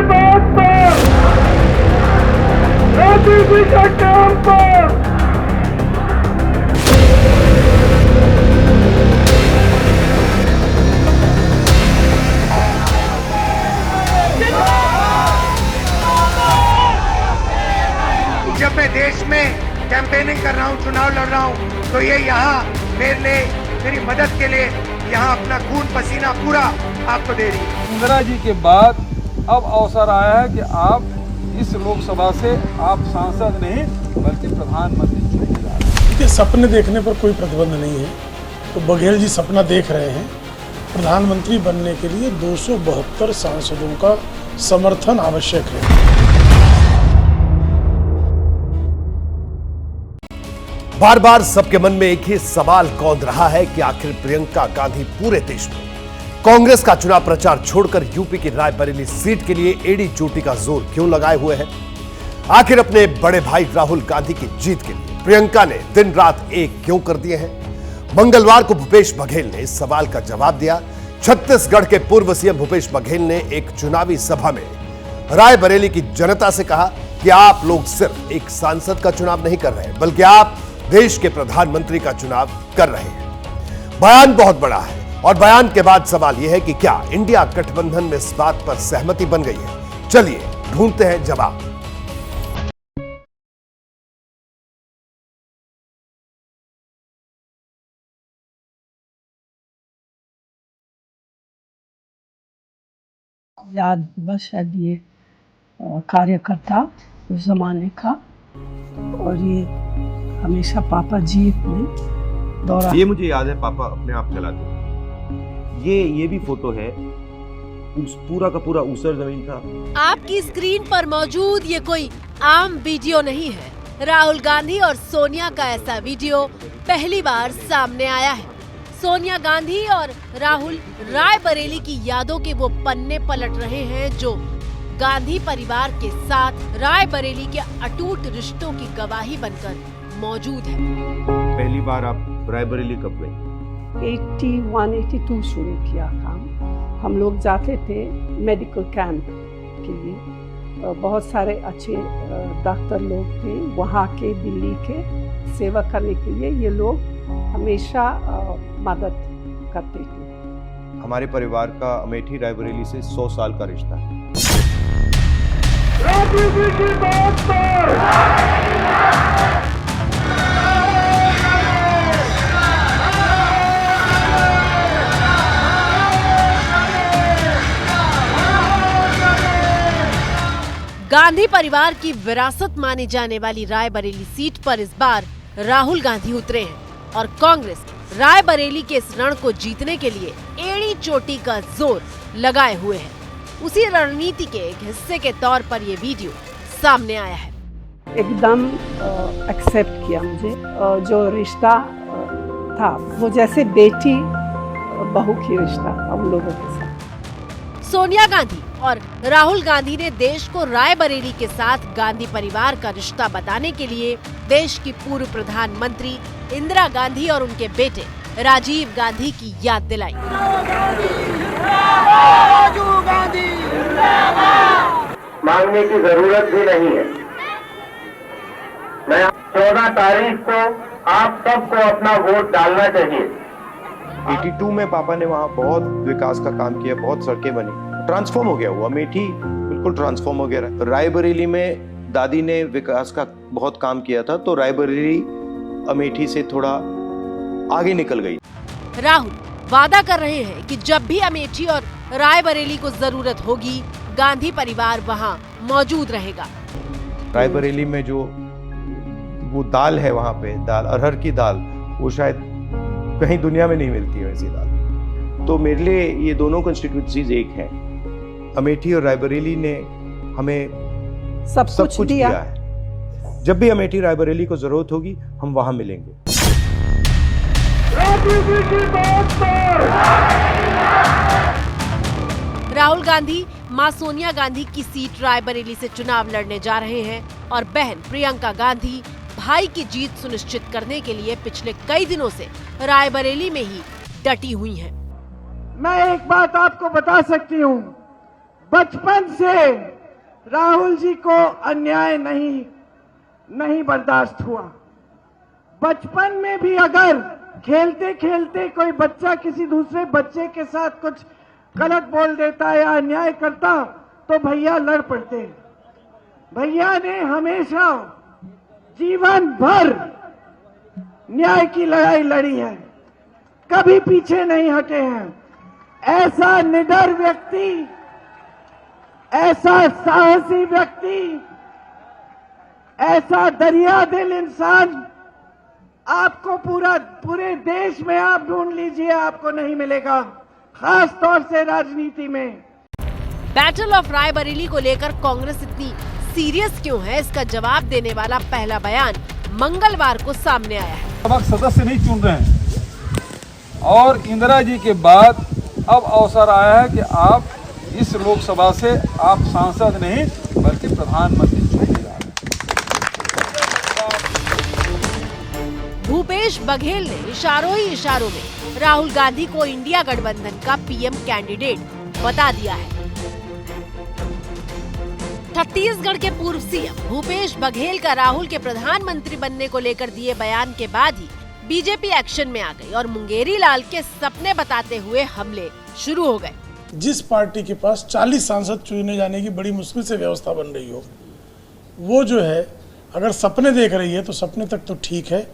बात पर, मोदी जी के काम पर जब मैं देश में कैंपेनिंग कर रहा हूँ, चुनाव लड़ रहा हूँ, तो ये यहाँ मेरे लिए, मेरी मदद के लिए यहाँ अपना खून पसीना पूरा आपको दे रही है। इंदिरा जी के बाद अब अवसर आया है कि आप इस लोकसभा से आप सांसद नहीं बल्कि प्रधानमंत्री चुने जा रहे हैं। देखिए, सपने देखने पर कोई प्रतिबंध नहीं है। तो बघेल जी सपना देख रहे हैं, प्रधानमंत्री बनने के लिए 272 सांसदों का समर्थन आवश्यक है। बार बार सबके मन में एक ही सवाल कौंध रहा है कि आखिर प्रियंका गांधी पूरे देश में कांग्रेस का चुनाव प्रचार छोड़कर यूपी की रायबरेली सीट के लिए एड़ी चोटी का जोर क्यों लगाए हुए हैं? आखिर अपने बड़े भाई राहुल गांधी की जीत के लिए प्रियंका ने दिन रात एक क्यों कर दिए हैं? मंगलवार को भूपेश बघेल ने इस सवाल का जवाब दिया। छत्तीसगढ़ के पूर्व सीएम भूपेश बघेल ने एक चुनावी सभा में रायबरेली की जनता से कहा कि आप लोग सिर्फ एक सांसद का चुनाव नहीं कर रहे, बल्कि आप देश के प्रधानमंत्री का चुनाव कर रहे हैं। बयान बहुत बड़ा है और बयान के बाद सवाल यह है कि क्या इंडिया गठबंधन में इस बात पर सहमति बन गई है? चलिए ढूंढते हैं जवाब। याद बस शायद ये कार्यकर्ता उस जमाने का, और ये हमेशा पापा जीप में दौरा। ये मुझे याद है, पापा अपने आप चलाते। ये भी फोटो है, पूरा का पूरा ऊसर जमीन था। आपकी स्क्रीन पर मौजूद ये कोई आम वीडियो नहीं है। राहुल गांधी और सोनिया का ऐसा वीडियो पहली बार सामने आया है। सोनिया गांधी और राहुल रायबरेली की यादों के वो पन्ने पलट रहे हैं जो गांधी परिवार के साथ रायबरेली के अटूट रिश्तों की गवाही बनकर मौजूद है। पहली बार आप रायबरेली कब गए? 81-82 शुरू किया काम। हम लोग जाते थे मेडिकल कैंप के लिए। बहुत सारे अच्छे डॉक्टर लोग थे वहाँ के, दिल्ली के, सेवा करने के लिए ये लोग हमेशा मदद करते थे। हमारे परिवार का अमेठी रायबरेली से 100 साल का रिश्ता है। मोदी जी की बात पर, गांधी परिवार की विरासत मानी जाने वाली रायबरेली सीट पर इस बार राहुल गांधी उतरे हैं और कांग्रेस रायबरेली के इस रण को जीतने के लिए एड़ी चोटी का जोर लगाए हुए है। उसी रणनीति के एक हिस्से के तौर पर ये वीडियो सामने आया है। एकदम एक्सेप्ट किया मुझे। जो रिश्ता था वो जैसे बेटी बहू की रिश्ता हम लोगों के साथ। सोनिया गांधी और राहुल गांधी ने देश को रायबरेली के साथ गांधी परिवार का रिश्ता बताने के लिए देश की पूर्व प्रधानमंत्री इंदिरा गांधी और उनके बेटे राजीव गांधी की याद दिलाई। मांगने की जरूरत भी नहीं है। मैं 14 तारीख को आप सबको अपना वोट डालना चाहिए। 82 में पापा ने वहाँ बहुत विकास का काम किया, बहुत सड़कें बनी, ट्रांसफॉर्म हो गया हुआ। अमेठी बिल्कुल ट्रांसफॉर्म हो गया। रायबरेली में दादी ने विकास का बहुत काम किया था, तो रायबरेली अमेठी से थोड़ा आगे निकल गई। राहुल वादा कर रहे हैं कि जब भी अमेठी और रायबरेली को जरूरत होगी गांधी परिवार वहां मौजूद रहेगा। रायबरेली में जो वो दाल है, वहां पे दाल, अरहर की दाल, वो शायद कहीं दुनिया में नहीं मिलती है वैसी दाल। तो मेरे लिए ये दोनों कंस्टिट्यूएंसीज एक हैं। अमेठी और रायबरेली ने हमें सब कुछ दिया है। जब भी अमेठी रायबरेली को जरूरत होगी हम वहां मिलेंगे। राहुल गांधी मां सोनिया गांधी की सीट रायबरेली से चुनाव लड़ने जा रहे हैं और बहन प्रियंका गांधी भाई की जीत सुनिश्चित करने के लिए पिछले कई दिनों से रायबरेली में ही डटी हुई हैं। मैं एक बात आपको बता सकती हूँ, बचपन से राहुल जी को अन्याय नहीं बर्दाश्त हुआ। बचपन में भी अगर खेलते खेलते कोई बच्चा किसी दूसरे बच्चे के साथ कुछ गलत बोल देता या अन्याय करता तो भैया लड़ पड़ते। भैया ने हमेशा जीवन भर न्याय की लड़ाई लड़ी है, कभी पीछे नहीं हटे हैं। ऐसा निडर व्यक्ति, ऐसा साहसी व्यक्ति, ऐसा दरिया दिल इंसान आपको पूरे देश में आप ढूंढ लीजिए, आपको नहीं मिलेगा, खास तौर से राजनीति में। बैटल ऑफ रायबरेली को लेकर कांग्रेस इतनी सीरियस क्यों है, इसका जवाब देने वाला पहला बयान मंगलवार को सामने आया है। अब सदस्य नहीं चुन रहे हैं और इंदिरा जी के बाद अब अवसर आया है कि आप इस लोकसभा से आप सांसद नहीं बल्कि प्रधानमंत्री चुने जा रहे हैं। भूपेश बघेल ने इशारों ही इशारों में राहुल गांधी को इंडिया गठबंधन का पीएम कैंडिडेट बता दिया है। छत्तीसगढ़ के पूर्व सीएम भूपेश बघेल का राहुल के प्रधानमंत्री बनने को लेकर दिए बयान के बाद ही बीजेपी एक्शन में आ गई और मुंगेरी लाल के सपने बताते हुए हमले शुरू हो गए। जिस पार्टी के पास 40 सांसद चुने जाने की बड़ी मुश्किल से व्यवस्था बन रही हो, वो जो है अगर सपने देख रही है तो सपने तक तो ठीक है,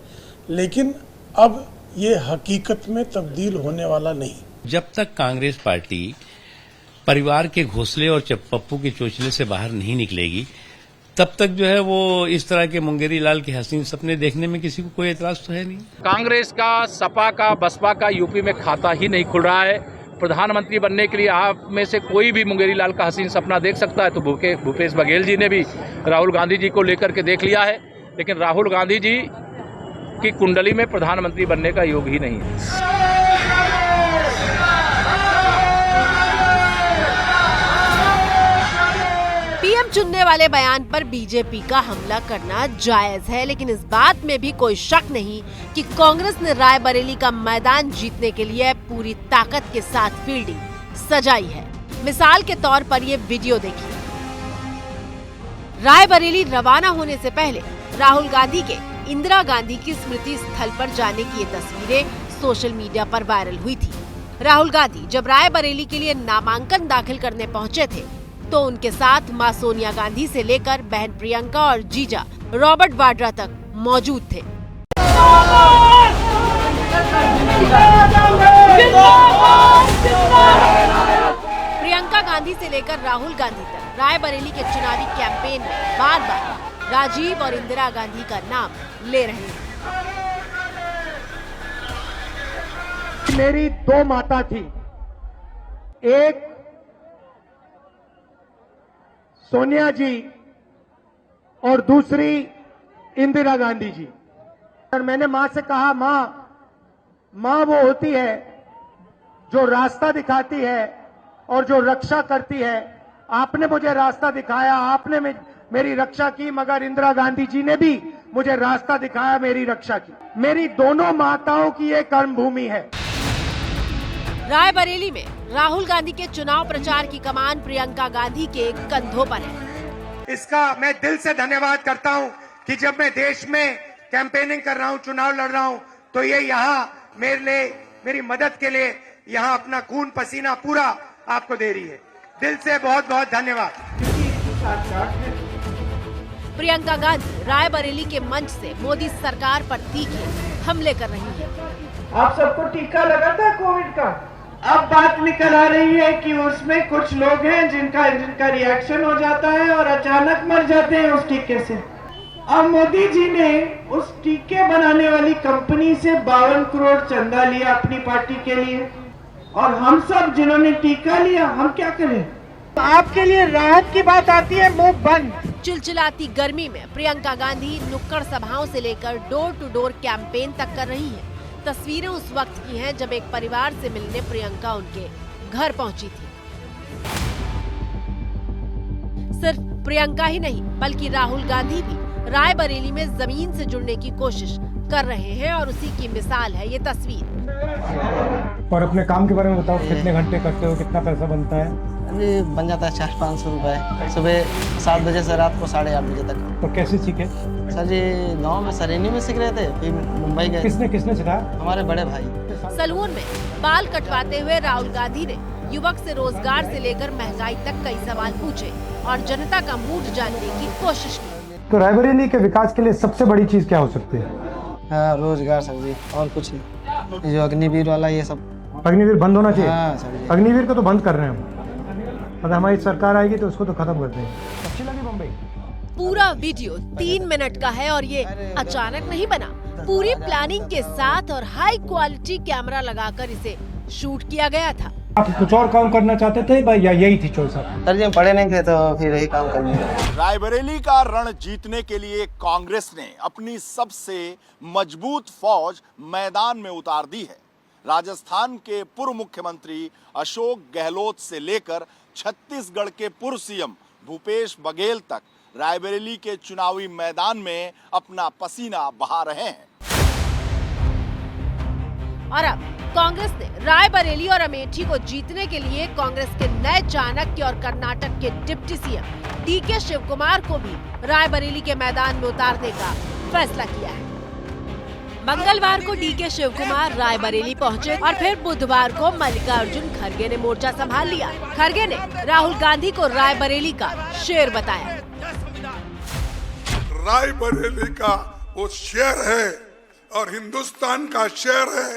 लेकिन अब ये हकीकत में तब्दील होने वाला नहीं। जब तक कांग्रेस पार्टी परिवार के घोंसले और पप्पू के चोचले से बाहर नहीं निकलेगी, तब तक जो है वो इस तरह के मुंगेरी लाल के हसीन सपने देखने में किसी को कोई एतराज तो है नहीं। कांग्रेस का, सपा का, बसपा का यूपी में खाता ही नहीं खुल रहा है। प्रधानमंत्री बनने के लिए आप में से कोई भी मुंगेरी लाल का हसीन सपना देख सकता है, तो भूपेश बघेल जी ने भी राहुल गांधी जी को लेकर के देख लिया है, लेकिन राहुल गांधी जी की कुंडली में प्रधानमंत्री बनने का योग ही नहीं है। पीएम चुनने वाले बयान पर बीजेपी का हमला करना जायज है, लेकिन इस बात में भी कोई शक नहीं कि कांग्रेस ने रायबरेली का मैदान जीतने के लिए पूरी ताकत के साथ फील्डिंग सजाई है। मिसाल के तौर पर ये वीडियो देखिए। रायबरेली रवाना होने से पहले राहुल गांधी के इंदिरा गांधी की स्मृति स्थल पर जाने की ये तस्वीरें सोशल मीडिया पर वायरल हुई थी। राहुल गांधी जब रायबरेली के लिए नामांकन दाखिल करने पहुंचे थे तो उनके साथ मां सोनिया गांधी से लेकर बहन प्रियंका और जीजा रॉबर्ट वाड्रा तक मौजूद थे। प्रियंका गांधी से लेकर राहुल गांधी तक रायबरेली के चुनावी कैंपेन में बार बार राजीव और इंदिरा गांधी का नाम ले रहे हैं। मेरी दो माता थी, एक सोनिया जी और दूसरी इंदिरा गांधी जी। और मैंने मां से कहा, मां वो होती है जो रास्ता दिखाती है और जो रक्षा करती है। आपने मुझे रास्ता दिखाया, आपने मेरी रक्षा की, मगर इंदिरा गांधी जी ने भी मुझे रास्ता दिखाया, मेरी रक्षा की। मेरी दोनों माताओं की ये कर्मभूमि है। रायबरेली में राहुल गांधी के चुनाव प्रचार की कमान प्रियंका गांधी के कंधों पर है। इसका मैं दिल से धन्यवाद करता हूं कि जब मैं देश में कैंपेनिंग कर रहा हूं, चुनाव लड़ रहा हूं, तो ये यहाँ मेरे लिए, मेरी मदद के लिए यहाँ अपना खून पसीना पूरा आपको दे रही है। दिल से बहुत बहुत धन्यवाद। प्रियंका गांधी रायबरेली के मंच से मोदी सरकार पर तीखे हमले कर रही है। आप सबको टीका लगा था कोविड का, अब बात निकल आ रही है कि उसमें कुछ लोग हैं जिनका रिएक्शन हो जाता है और अचानक मर जाते हैं उस टीके से। अब मोदी जी ने उस टीके बनाने वाली कंपनी से 52 करोड़ चंदा लिया अपनी पार्टी के लिए, और हम सब जिन्होंने टीका लिया, हम क्या करें? आपके लिए राहत की बात आती है, मुंह बंद। चिलचिलाती गर्मी में प्रियंका गांधी नुक्कड़ सभाओं से लेकर डोर टू डोर कैंपेन तक कर रही है। तस्वीरें उस वक्त की हैं जब एक परिवार से मिलने प्रियंका उनके घर पहुंची थी। सिर्फ प्रियंका ही नहीं बल्कि राहुल गांधी भी रायबरेली में जमीन से जुड़ने की कोशिश कर रहे हैं और उसी की मिसाल है ये तस्वीर। और अपने काम के बारे में बताओ, कितने घंटे करते हो, कितना पैसा बनता है? अरे बन जाता है 400-500 रुपये, सुबह 7 बजे से रात को 8:30 बजे तक। तो कैसे सीखे? सर जी गांव में सरेनी में सीख रहे थे, फिर मुंबई गए। किसने सिखाया? हमारे बड़े भाई। सलून में बाल कटवाते हुए राहुल गांधी ने युवक से रोजगार से लेकर महंगाई तक कई सवाल पूछे और जनता का मूड जानने की कोशिश की। तो रायबरेली के विकास के लिए सबसे बड़ी चीज क्या हो सकती है? हाँ, रोजगार सर जी, और कुछ नहीं। ये जो अग्निवीर वाला ये सब। अग्निवीर बंद होना चाहिए। हाँ सर जी। अग्निवीर को तो बंद कर रहे हैं हम, और हमारी सरकार आएगी तो उसको तो खत्म कर देंगे। अच्छी लगी बम्बई? पूरा वीडियो 3 मिनट का है और ये अचानक नहीं बना। पूरी प्लानिंग के साथ और हाई क्वालिटी कैमरा लगाकर इसे शूट किया गया था। आप कुछ और काम करना चाहते थे भाई या यही थी चॉइस? सर जी हम पढ़े नहीं थे तो फिर यही काम करने। रायबरेली का रण जीतने के लिए कांग्रेस ने अपनी सबसे मजबूत फौज मैदान में उतार दी है। राजस्थान के पूर्व मुख्यमंत्री अशोक गहलोत से लेकर छत्तीसगढ़ के पूर्व सीएम भूपेश बघेल तक रायबरेली के चुनावी मैदान में अपना पसीना बहा रहे हैं। और अब कांग्रेस ने रायबरेली और अमेठी को जीतने के लिए कांग्रेस के नए चाणक्य और कर्नाटक के डिप्टी सीएम डीके शिवकुमार को भी रायबरेली के मैदान में उतारने का फैसला किया है। मंगलवार को डीके शिवकुमार रायबरेली पहुंचे और फिर बुधवार को मल्लिकार्जुन खड़गे ने मोर्चा संभाल लिया। खड़गे ने राहुल गांधी को रायबरेली का शेर बताया। रायबरेली का वो शेर है और हिंदुस्तान का शेर है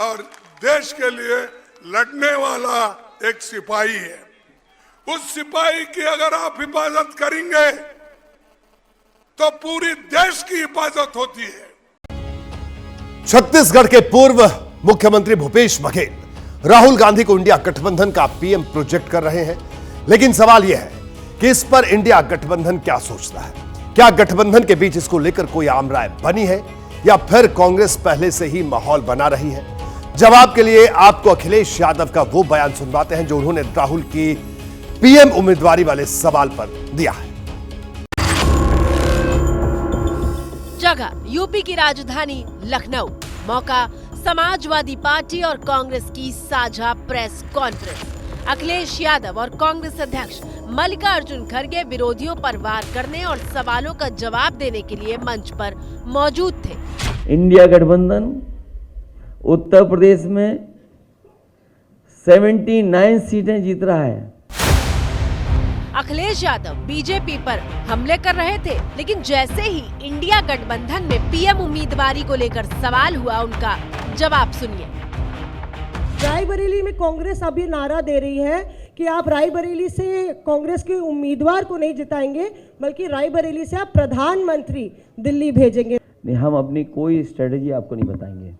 और देश के लिए लड़ने वाला एक सिपाही है। उस सिपाही की अगर आप हिफाजत करेंगे तो पूरी देश की हिफाजत होती है। छत्तीसगढ़ के पूर्व मुख्यमंत्री भूपेश बघेल राहुल गांधी को इंडिया गठबंधन का पीएम प्रोजेक्ट कर रहे हैं, लेकिन सवाल यह है कि इस पर इंडिया गठबंधन क्या सोचता है। क्या गठबंधन के बीच इसको लेकर कोई आम राय बनी है या फिर कांग्रेस पहले से ही माहौल बना रही है? जवाब के लिए आपको अखिलेश यादव का वो बयान सुनवाते हैं जो उन्होंने राहुल की पीएम उम्मीदवारी वाले सवाल पर दिया है। जगह यूपी की राजधानी लखनऊ, मौका समाजवादी पार्टी और कांग्रेस की साझा प्रेस कॉन्फ्रेंस। अखिलेश यादव और कांग्रेस अध्यक्ष मल्लिकार्जुन खड़गे विरोधियों पर वार करने और सवालों का जवाब देने के लिए मंच पर मौजूद थे। इंडिया गठबंधन उत्तर प्रदेश में 79 सीटें जीत रहा है। अखिलेश यादव बीजेपी पर हमले कर रहे थे, लेकिन जैसे ही इंडिया गठबंधन में पीएम उम्मीदवारी को लेकर सवाल हुआ, उनका जवाब सुनिए। रायबरेली में कांग्रेस अभी नारा दे रही है कि आप रायबरेली से कांग्रेस के उम्मीदवार को नहीं जिताएंगे, बल्कि रायबरेली से आप प्रधानमंत्री दिल्ली भेजेंगे। नहीं, हम अपनी कोई स्ट्रेटेजी आपको नहीं बताएंगे,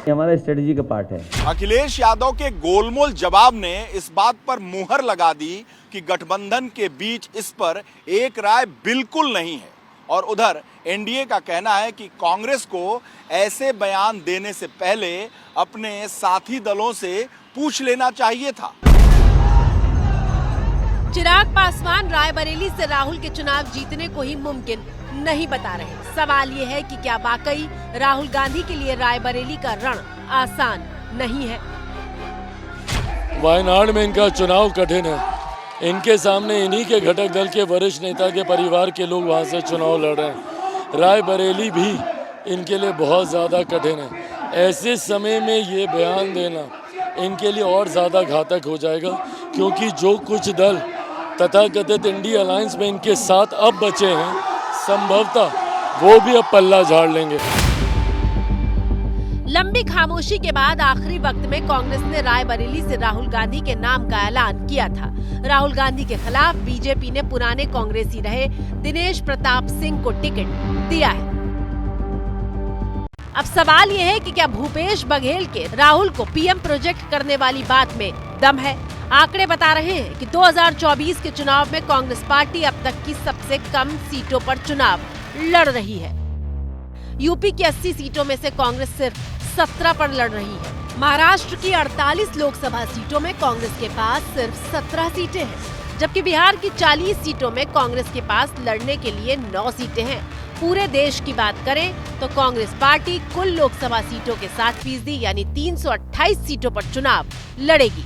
हमारा स्ट्रेटेजी का पार्ट है। अखिलेश यादव के गोलमोल जवाब ने इस बात पर मुहर लगा दी कि गठबंधन के बीच इस पर एक राय बिल्कुल नहीं है, और उधर एनडीए का कहना है कि कांग्रेस को ऐसे बयान देने से पहले अपने साथी दलों से पूछ लेना चाहिए था। चिराग पासवान रायबरेली से राहुल के चुनाव जीतने को ही मुमकिन नहीं बता रहे। सवाल ये है कि क्या वाकई राहुल गांधी के लिए रायबरेली का रण आसान नहीं है? वायनाड में इनका चुनाव कठिन है। इनके सामने इन्हीं के घटक दल के वरिष्ठ नेता के परिवार के लोग वहां से चुनाव लड़ रहे हैं। रायबरेली भी इनके लिए बहुत ज़्यादा कठिन है। ऐसे समय में ये बयान देना इनके लिए और ज़्यादा घातक हो जाएगा, क्योंकि जो कुछ दल तथाकथित इंडिया अलायंस में इनके साथ अब बचे हैं, संभवतः वो भी अब पल्ला झाड़ लेंगे। लंबी खामोशी के बाद आखिरी वक्त में कांग्रेस ने रायबरेली से राहुल गांधी के नाम का ऐलान किया था। राहुल गांधी के खिलाफ बीजेपी ने पुराने कांग्रेसी रहे दिनेश प्रताप सिंह को टिकट दिया है। अब सवाल ये है कि क्या भूपेश बघेल के राहुल को पीएम प्रोजेक्ट करने वाली बात में दम है? आंकड़े बता रहे हैं कि 2024 के चुनाव में कांग्रेस पार्टी अब तक की सबसे कम सीटों पर चुनाव लड़ रही है। यूपी की 80 सीटों में से कांग्रेस सिर्फ 17 पर लड़ रही है। महाराष्ट्र की 48 लोकसभा सीटों में कांग्रेस के पास सिर्फ 17 सीटें हैं, जबकि बिहार की 40 सीटों में कांग्रेस के पास लड़ने के लिए 9 सीटें हैं। पूरे देश की बात करें तो कांग्रेस पार्टी कुल लोकसभा सीटों के 60% यानी 328 सीटों पर चुनाव लड़ेगी।